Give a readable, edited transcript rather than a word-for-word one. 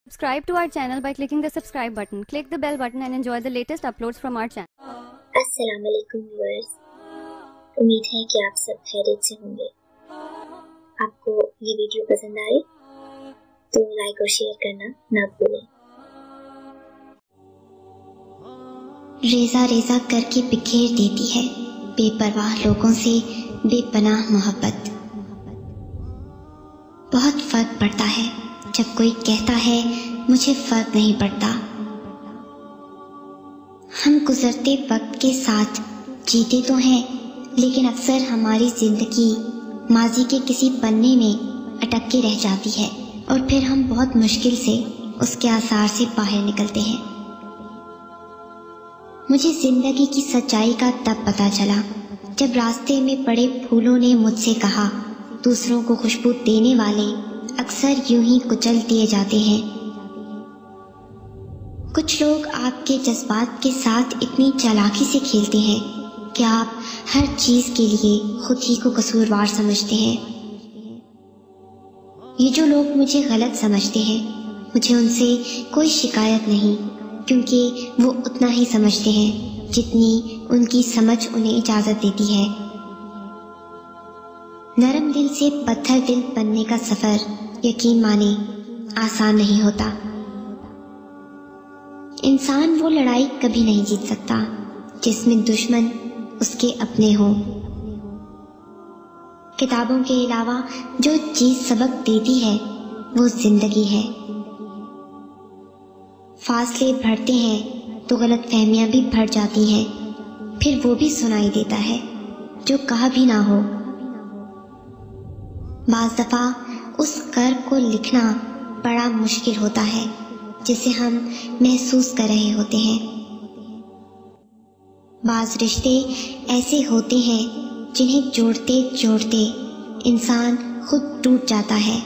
Subscribe to our channel by clicking the subscribe button. Click the bell button and enjoy the latest uploads from our channel. अस्सलाम वालेकुम viewers, उम्मीद है कि आप सब खैरियत से होंगे। आपको ये वीडियो पसंद आए तो लाइक और शेयर करना ना भूलें। रेजा रेजा करके बिखेर देती है बेपरवाह लोगों से बेपनाह मोहब्बत। बहुत फर्क पड़ता है जब कोई कहता है मुझे फर्क नहीं पड़ता। हम गुजरते वक्त के साथ जीते तो हैं, लेकिन अक्सर हमारी जिंदगी माजी के किसी पन्ने में अटक के रह जाती है और फिर हम बहुत मुश्किल से उसके आसार से बाहर निकलते हैं। मुझे जिंदगी की सच्चाई का तब पता चला जब रास्ते में पड़े फूलों ने मुझसे कहा, दूसरों को खुशबू देने वाले अक्सर यूं ही कुचल दिए जाते हैं। कुछ लोग आपके जज्बात के साथ इतनी चालाकी से खेलते हैं कि आप हर चीज के लिए खुद ही को कसूरवार समझते हैं। ये जो लोग मुझे गलत समझते हैं, मुझे उनसे कोई शिकायत नहीं, क्योंकि वो उतना ही समझते हैं जितनी उनकी समझ उन्हें इजाजत देती है। नरम दिल से पत्थर दिल बनने का सफर यकीन माने आसान नहीं होता। इंसान वो लड़ाई कभी नहीं जीत सकता जिसमें दुश्मन उसके अपने हों। किताबों के अलावा जो चीज सबक देती है वो जिंदगी है। फासले बढ़ते हैं तो गलत फहमियां भी बढ़ जाती हैं, फिर वो भी सुनाई देता है जो कहा भी ना हो। बाज़ दफा उस कर्ब को लिखना बड़ा मुश्किल होता है जिसे हम महसूस कर रहे होते हैं। बाज़ रिश्ते ऐसे होते हैं जिन्हें जोड़ते जोड़ते इंसान खुद टूट जाता है।